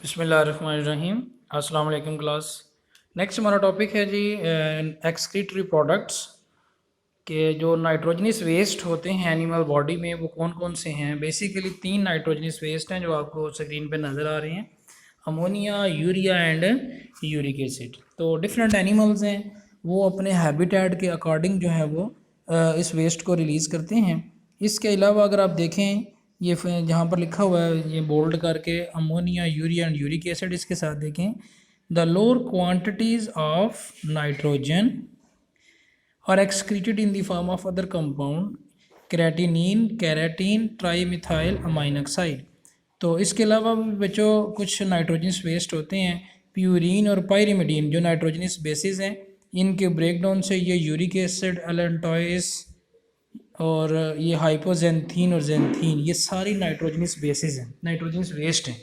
बिस्मिल्लाहिर्रहमानिर्रहीम। अस्सलाम वालेकुम क्लास। नेक्स्ट हमारा टॉपिक है जी एक्सक्रीटरी प्रोडक्ट्स के जो नाइट्रोजनस वेस्ट होते हैं एनिमल बॉडी में वो कौन कौन से हैं। बेसिकली 3 नाइट्रोजनस वेस्ट हैं जो आपको स्क्रीन पे नज़र आ रहे हैं, ammonia, urea and uric acid. तो डिफरेंट एनिमल्स हैं, वो अपने हैबिटेट के अकॉर्डिंग जो है वो इस वेस्ट को रिलीज़ करते हैं। इसके अलावा अगर आप देखें ये जहाँ पर लिखा हुआ है ये बोल्ड करके ammonia, urea and uric acid, इसके साथ देखें the lower quantities of nitrogen और excreted in the form of other compound creatinine, creatine, trimethyl amine oxide. तो इसके अलावा भी बच्चों कुछ नाइट्रोजनस वेस्ट होते हैं, प्यूरिन और पायरिमिडीन जो नाइट्रोजनस बेसिस हैं, इनके ब्रेकडाउन से ये यूरिक एसिड, एलेंटोइस और ये हाइपोजेंथीन और जेंथीन, ये सारी नाइट्रोजनस बेसिस हैं, नाइट्रोजनस वेस्ट हैं।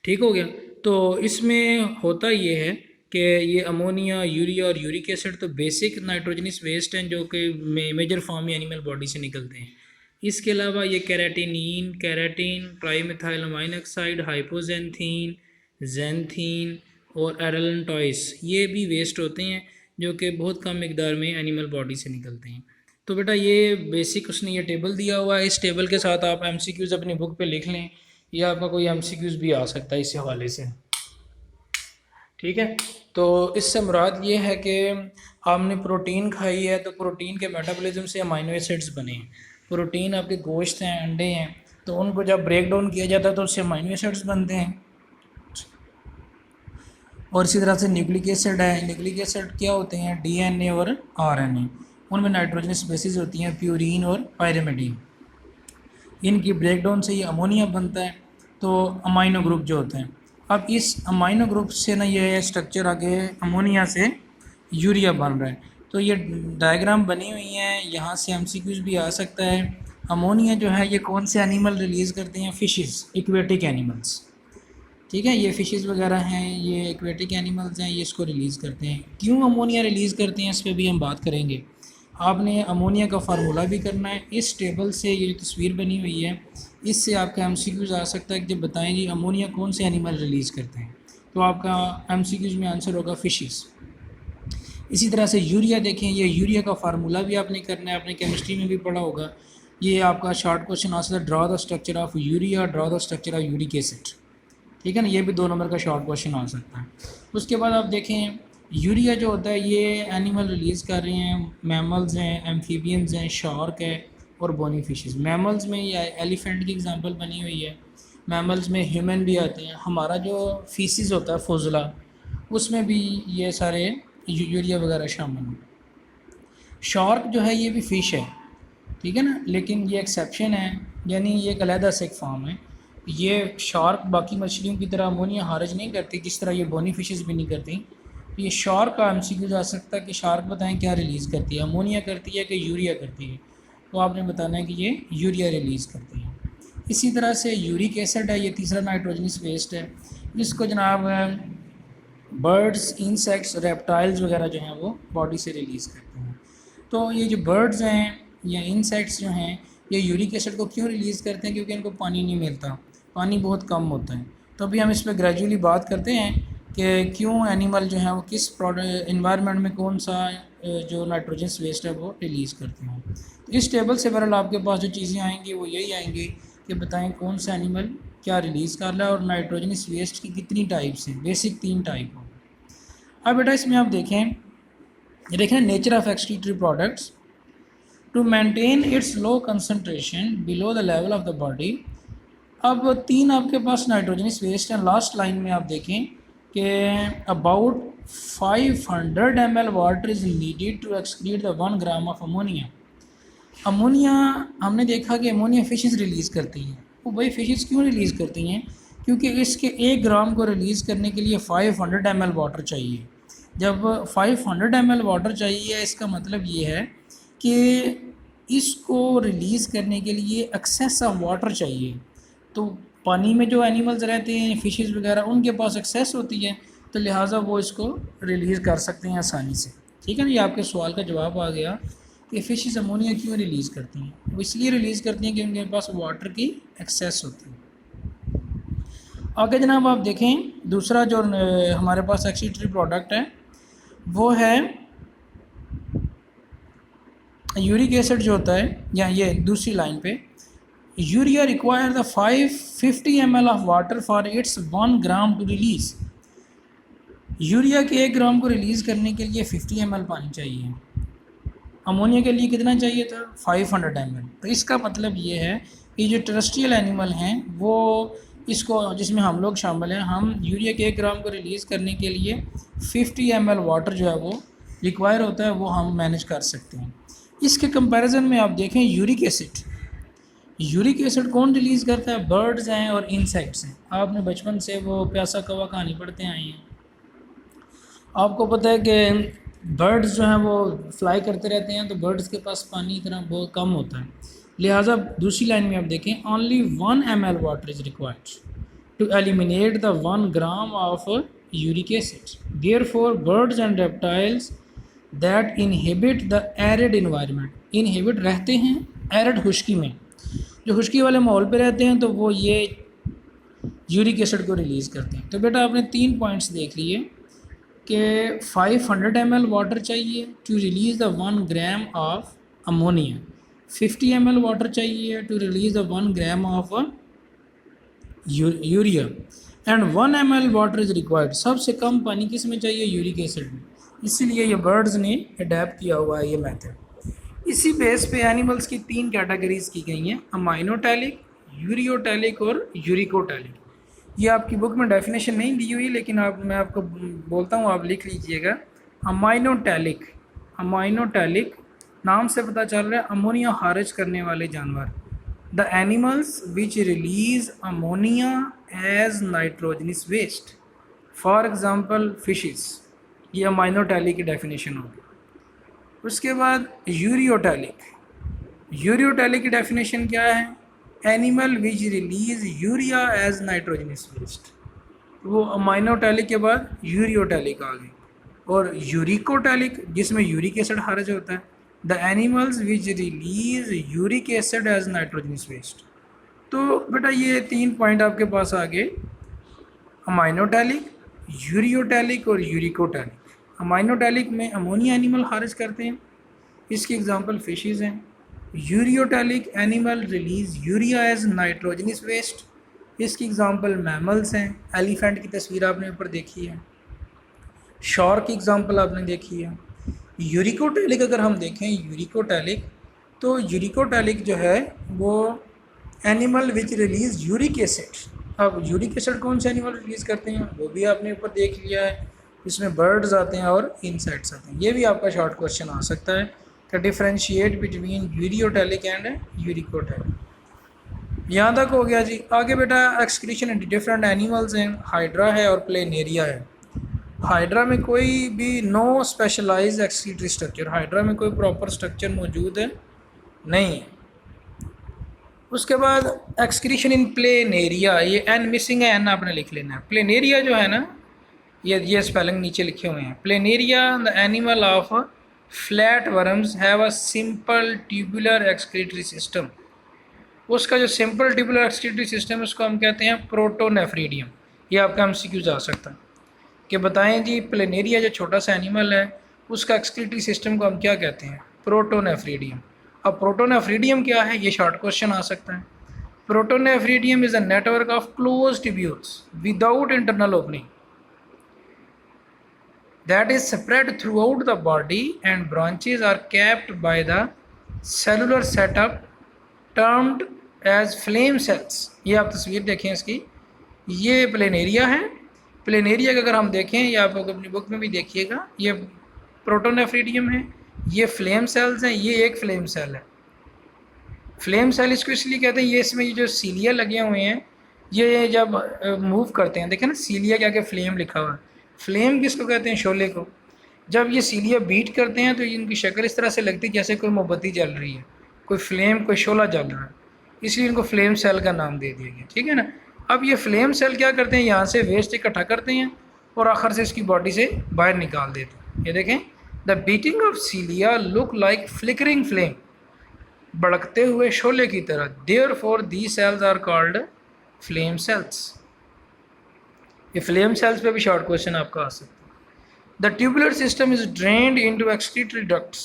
ठीक हो गया। तो इसमें होता ये है कि ये अमोनिया, यूरिया और यूरिक एसिड तो बेसिक नाइट्रोजनस वेस्ट हैं जो कि मेजर फॉर्म में एनिमल बॉडी से निकलते हैं। इसके अलावा ये creatinine, creatine, trimethyl amine oxide, hypoxanthine, xanthine और एरेलेंटोइस, ये भी वेस्ट होते हैं जो कि बहुत कम मिकदार में एनिमल बॉडी से निकलते हैं। तो बेटा ये बेसिक उसने ये टेबल दिया हुआ है, इस टेबल के साथ आप एमसीक्यूज़ अपनी बुक पे लिख लें या आपका कोई एमसीक्यूज़ भी आ सकता है इस हवाले से। ठीक है, तो इससे मुराद ये है कि आपने प्रोटीन खाई है तो प्रोटीन के मेटाबॉलिज्म से अमाइनो एसिड्स बने हैं। प्रोटीन आपके गोश्त हैं, अंडे हैं, तो उनको जब ब्रेक डाउन किया जाता है तो उससे अमाइनो एसिड्स बनते हैं। और इसी तरह से न्यूक्लिक एसिड है, न्यूक्लिक एसिड क्या होते हैं, डीएनए और आरएनए, उनमें नाइट्रोजनस बेसिस होती हैं, प्यूरिन और पायरिमिडीन। इनकी ब्रेकडाउन से ये अमोनिया बनता है, तो अमाइनो ग्रुप जो होते हैं। अब इस अमाइनो ग्रुप से ना ये स्ट्रक्चर आगे अमोनिया से यूरिया बन रहा है। तो ये डायग्राम बनी हुई हैं, यहाँ से एमसीक्यूज़ भी आ सकता है। अमोनिया जो है ये कौन से एनिमल रिलीज़ करते हैं, फिशेस, एक्वेटिक एनिमल्स। ठीक है, ये फिशेस वगैरह हैं, ये एक्वेटिक एनिमल्स हैं, ये इसको रिलीज़ करते हैं। क्यों अमोनिया रिलीज़ करते हैं इस पर भी हम बात करेंगे। आपने अमोनिया का फार्मूला भी करना है। इस टेबल से ये तस्वीर बनी हुई है, इससे आपका एमसीक्यूज़ आ सकता है कि जब बताएं जी अमोनिया कौन से एनिमल रिलीज़ करते हैं, तो आपका एमसीक्यूज़ में आंसर होगा फिशेस। इसी तरह से यूरिया देखें, ये यूरिया का फार्मूला भी आपने करना है, आपने केमिस्ट्री में भी पढ़ा होगा। ये आपका शॉर्ट क्वेश्चन आ सकता है, draw the structure of urea, draw the structure of uric acid. ठीक है ना, ये भी 2 नंबर का शॉर्ट क्वेश्चन आ सकता है। उसके बाद आप देखें यूरिया जो होता है ये एनिमल रिलीज़ कर रहे हैं, मैमल्स हैं, एम्फीबियंस हैं, शार्क है और बोनी फिशेस। मैमल्स में ये एलिफेंट की एग्जांपल बनी हुई है, मैमल्स में ह्यूमन भी आते हैं। हमारा जो फीसिस होता है फुजला, उसमें भी ये सारे यूरिया वगैरह शामिल हैं। शार्क जो है ये भी फ़िश है, ठीक है ना, लेकिन ये एक्सेप्शन है, यानी ये एक अलहदा से एक फॉर्म है। ये शार्क बाकी मछलियों की तरह अमोनिया खारिज नहीं करती, जिस तरह ये बोनी फिशेस भी नहीं करती। तो ये शार्क का एमसीक्यू जा सकता है कि शार्क बताएं क्या रिलीज़ करती है, अमोनिया करती है कि यूरिया करती है। तो आपने बताना है कि ये यूरिया रिलीज़ करती है। इसी तरह से यूरिक एसिड है, ये तीसरा नाइट्रोजनस वेस्ट है। इसको जनाब बर्ड्स, इंसेक्ट्स, रेप्टाइल्स वगैरह जो हैं वो बॉडी से रिलीज़ करते हैं। तो ये जो बर्ड्स हैं या इंसेक्ट्स जो हैं ये यूरिक एसिड को क्यों रिलीज़ करते हैं, क्योंकि इनको पानी नहीं मिलता, पानी बहुत कम होता है। तो अभी हम इस पर ग्रेजुअली बात करते हैं कि क्यों एनिमल जो है वो किस इन्वायरमेंट में कौन सा जो नाइट्रोजनस वेस्ट है वो रिलीज़ करते हैं। तो इस टेबल से बहरहाल आपके पास जो चीज़ें आएंगी वो यही आएंगी कि बताएं कौन सा एनिमल क्या रिलीज़ कर रहा है और नाइट्रोजनस वेस्ट की कितनी टाइप्स हैं। बेसिक 3 टाइप हो। अब बेटा इसमें आप देखें nature of excretory products to maintain its low concentration below the level of the body. अब 3 आपके पास नाइट्रोजनस वेस्ट हैं। लास्ट लाइन में आप देखें कि about 500 ml water is needed to excrete the 1 gram of ammonia. Ammonia हमने देखा कि अमोनिया फिशेस रिलीज़ करती हैं। वो भाई फिशेस क्यों रिलीज़ करती हैं, क्योंकि इसके 1 ग्राम को रिलीज़ करने के लिए 500 ml वाटर चाहिए। जब 500 ml वाटर चाहिए, इसका मतलब ये है कि इसको रिलीज़ करने के लिए एक्सेस ऑफ वाटर चाहिए। तो पानी में जो एनिमल्स रहते हैं, फिशेस वगैरह, उनके पास एक्सेस होती है, तो लिहाजा वो इसको रिलीज़ कर सकते हैं आसानी से। ठीक है ना, ये आपके सवाल का जवाब आ गया कि फिशेस अमोनिया क्यों रिलीज़ करती हैं। वो इसलिए रिलीज़ करती हैं कि उनके पास वाटर की एक्सेस होती है। आगे जनाब आप देखें दूसरा जो हमारे पास एक्सक्रीटरी प्रोडक्ट है वो है यूरिक एसिड जो होता है, या ये दूसरी लाइन पे, urea require the 550 ml of water for its 1 gram to release. Urea के 1 ग्राम को रिलीज़ करने के लिए 50 ml पानी चाहिए। अमोनिया के लिए कितना चाहिए था? 500 ml। तो इसका मतलब ये है कि जो टेरेस्ट्रियल एनिमल हैं वो इसको, जिसमें हम लोग शामिल हैं, हम यूरिया के 1 ग्राम को रिलीज़ करने के लिए 50 ml वाटर जो है वो रिक्वायर होता है, वो हम मैनेज कर सकते हैं। इसके कंपैरिजन में आप देखें यूरिक एसिड, यूरिक एसिड कौन रिलीज़ करता है? बर्ड्स हैं और इंसेक्ट्स हैं। आपने बचपन से वो प्यासा कौवा कहानी पढ़ते आए हैं, आपको पता है कि बर्ड्स जो हैं वो फ्लाई करते रहते हैं, तो बर्ड्स के पास पानी इतना बहुत कम होता है, लिहाजा दूसरी लाइन में आप देखें only 1 ml water is required to eliminate the 1 gram of uric acid. Therefore birds and reptiles that inhibit the arid environment, inhibit रहते हैं एरिड खुश्की में, जो खुश्की वाले माहौल पे रहते हैं, तो वो ये यूरिक एसिड को रिलीज़ करते हैं। तो बेटा आपने 3 पॉइंट्स देख लिए कि 500 ml वाटर चाहिए to release the 1 gram of ammonia, 50 ml water चाहिए to release the 1 gram of urea, and 1 ml water is required. सबसे कम पानी किस में चाहिए? यूरिक एसिड में। इसीलिए ये बर्ड्स ने अडेप्ट किया हुआ है ये मेथड। इसी बेस पे एनिमल्स की 3 कैटेगरीज की गई हैं, अमाइनोटैलिक, यूरियोटैलिक और यूरिकोटैलिक। ये आपकी बुक में डेफिनेशन नहीं दी हुई, लेकिन मैं आपको बोलता हूँ, आप लिख लीजिएगा। अमाइनोटैलिक, अमाइनोटैलिक नाम से पता चल रहा है अमोनिया खारिज करने वाले जानवर। The animals which release ammonia as nitrogenous waste, for example fishes, ये अमाइनोटैलिक की डेफिनेशन होगी। उसके बाद यूरियोटैलिक, यूरियोटैलिक की डेफिनेशन क्या है? Animal which release urea as nitrogenous waste. वो अमाइनोटैलिक के बाद यूरियोटैलिक आ गई। और यूरिकोटैलिक जिसमें यूरिक एसिड खारिज होता है, the animals which release uric acid as nitrogenous waste. तो बेटा ये 3 पॉइंट आपके पास आ गए, अमाइनोटैलिक, यूरियोटैलिक और यूरिकोटैलिक। अमाइनोटैलिक में अमोनिया एनिमल खारिज करते हैं, इसकी एग्जांपल फिशेस हैं। Ureotelic animal release urea as nitrogenous waste, इसकी एग्जांपल मैमल्स हैं। एलिफेंट की तस्वीर आपने ऊपर देखी है, शार्क की एग्जांपल आपने देखी है। यूरिकोटैलिक अगर हम देखें, यूरिकोटैलिक, तो यूरिकोटैलिक जो है वो animal which release uric acid. अब यूरिक एसिड कौन से एनिमल रिलीज़ करते हैं वो भी आपने ऊपर देख लिया है, इसमें बर्ड्स आते हैं और इंसेक्ट्स आते हैं। ये भी आपका शॉर्ट क्वेश्चन आ सकता है कि differentiate between ureotelic and uricotelic. यहाँ तक हो गया जी। आगे बेटा एक्सक्रीशन इन डिफरेंट एनिमल्स हैं, हाइड्रा है और प्लेनेरिया है। हाइड्रा में कोई भी no specialised excretory structure, hydra में कोई प्रॉपर स्ट्रक्चर मौजूद है नहीं है। उसके बाद एक्सक्रीशन इन प्लेनेरिया, ये एन मिसिंग है, एन आपने लिख लेना है। प्लेनेरिया जो है ना, ये स्पेलिंग नीचे लिखे हुए हैं। Planaria the animal of flat worms have a simple tubular excretory system. उसका जो सिंपल ट्यूबुलर एक्सक्रीटरी सिस्टम है उसको हम कहते हैं प्रोटोनेफ्रीडियम। ये आपका एमसीक्यूज आ सकता है कि बताएं जी प्लेनेरिया जो छोटा सा एनिमल है उसका एक्सक्रीटरी सिस्टम को हम क्या कहते हैं? प्रोटोनेफ्रीडियम। अब प्रोटोनेफ्रीडियम क्या है, ये शॉर्ट क्वेश्चन आ सकता है। Protonephridium is a network of close tubules without internal opening that is spread throughout the body and branches are capped by the cellular setup termed as flame cells। ये आप तस्वीर देखें इसकी, ये प्लेनेरिया है। Planaria का अगर हम देखें, या आप अपनी बुक में भी देखिएगा, ये प्रोटोनेफ्रीडियम है, ये फ्लेम सेल्स हैं, ये एक फ्लेम सेल है। फ्लेम सेल इसको इसलिए कहते हैं, ये इसमें ये जो सीलिया लगे हुए हैं, ये जब मूव करते हैं, देखें ना सीलिया के आगे फ्लेम लिखा हुआ है। फ्लेम किसको कहते हैं? शोले को। जब ये सीलिया बीट करते हैं तो इनकी शक्ल इस तरह से लगती है जैसे कोई मोमबत्ती जल रही है, कोई फ्लेम, कोई शोला जल रहा है, इसलिए इनको फ्लेम सेल का नाम दे दिया गया, ठीक है ना। अब ये फ्लेम सेल क्या करते हैं, यहाँ से वेस्ट इकट्ठा करते हैं और आखिर से इसकी बॉडी से बाहर निकाल देते हैं। ये देखें, the beating of cilia look like flickering flame, भड़कते हुए शोले की तरह। Therefore these cells are called flame cells. ये फ्लेम सेल्स पे भी शॉर्ट क्वेश्चन आपका आ सकता है। The tubular system is drained into excretory ducts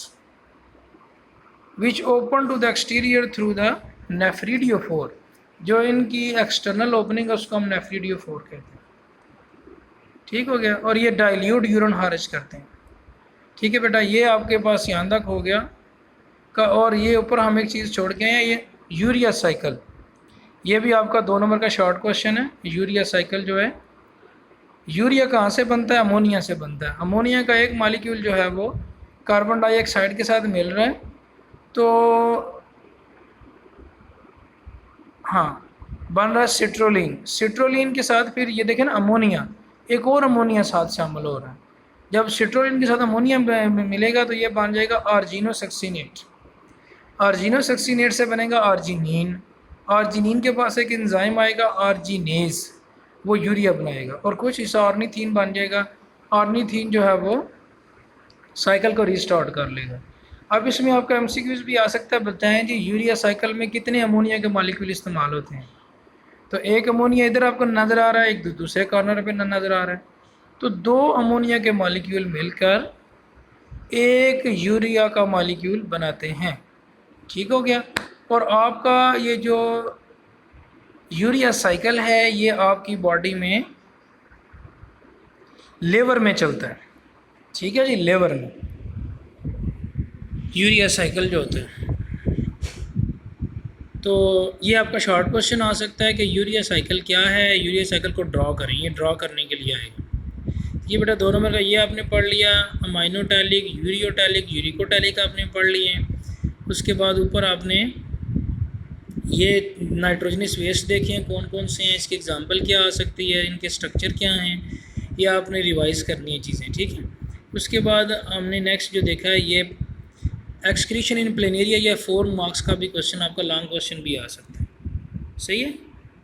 which open to the exterior through the nephridiopore. जो इनकी एक्सटर्नल ओपनिंग है उसको हम नेफ्रिडियोफोर कहते हैं। ठीक हो गया। और ये डाइल्यूट यूरिन खारिज करते हैं। ठीक है बेटा, ये आपके पास यहाँ तक हो गया का। और ये ऊपर हम एक चीज़ छोड़ के हैं, ये यूरिया साइकिल। ये भी आपका 2 नंबर का शॉर्ट क्वेश्चन है। यूरिया साइकिल जो है, यूरिया कहाँ से बनता है? अमोनिया से बनता है। अमोनिया का एक मॉलिक्यूल जो है वो कार्बन डाइऑक्साइड के साथ मिल रहा है, तो हाँ बन रहा है सिट्रोलिन। सिट्रोलिन के साथ फिर ये देखें ना अमोनिया, एक और अमोनिया साथ शामिल हो रहा है। जब सिट्रोलिन के साथ अमोनिया मिलेगा तो ये बन जाएगा आर्जिनोसक्सीनेट। आर्जिनोसक्सीनेट से बनेगा आर्जिनिन। आर्जिनिन के पास एक एंजाइम आएगा आर्जिनेज, वो यूरिया बनाएगा। और कुछ इस ऑर्निथीन बन जाएगा। ऑर्निथीन जो है वो साइकिल को रिस्टार्ट कर लेगा। अब इसमें आपका एमसीक्यूज भी आ सकता है, बताएं जी यूरिया साइकिल में कितने अमोनिया के मॉलिक्यूल इस्तेमाल होते हैं। तो एक अमोनिया इधर आपको नज़र आ रहा है, एक दूसरे कॉर्नर पे नज़र आ रहा है। तो 2 अमोनिया के मॉलिक्यूल मिलकर एक यूरिया का मॉलिक्यूल बनाते हैं। ठीक हो गया। और आपका ये जो यूरिया साइकिल है ये आपकी बॉडी में लेवर में चलता है। ठीक है जी, लेवर में यूरिया साइकिल जो होता है। तो ये आपका शॉर्ट क्वेश्चन आ सकता है कि यूरिया साइकिल क्या है। यूरिया साइकिल को ड्रॉ करें, ये ड्रॉ करने के लिए आएगा। ये बेटा 2 नंबर का ये आपने पढ़ लिया। अमाइनोटैलिक, यूरियोटैलिक, यूरिकोटैलिक आपने पढ़ लिए। उसके बाद ऊपर आपने ये नाइट्रोजनस वेस्ट देखे हैं कौन कौन से हैं, इसके एग्जांपल क्या आ सकती है, इनके स्ट्रक्चर क्या हैं, ये आपने रिवाइज़ करनी है चीज़ें। ठीक है। उसके बाद हमने नेक्स्ट जो देखा है ये एक्सक्रीशन इन प्लेनेरिया या 4 मार्क्स का भी क्वेश्चन, आपका लॉन्ग क्वेश्चन भी आ सकता है। सही है।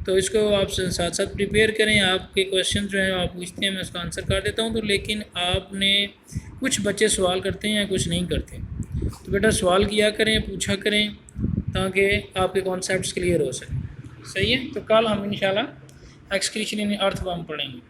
तो इसको आप साथ साथ प्रिपेयर करें। आपके क्वेश्चन जो है आप पूछते हैं, मैं उसका आंसर कर देता हूँ। तो लेकिन आपने कुछ बच्चे सवाल करते हैं या कुछ नहीं करते, तो बेटा सवाल किया करें, पूछा करें, ताकि आपके कॉन्सेप्ट्स क्लियर हो सकें। सही है। तो कल हम इंशाल्लाह एक्सक्रीशन इन अर्थवर्म पढ़ेंगे।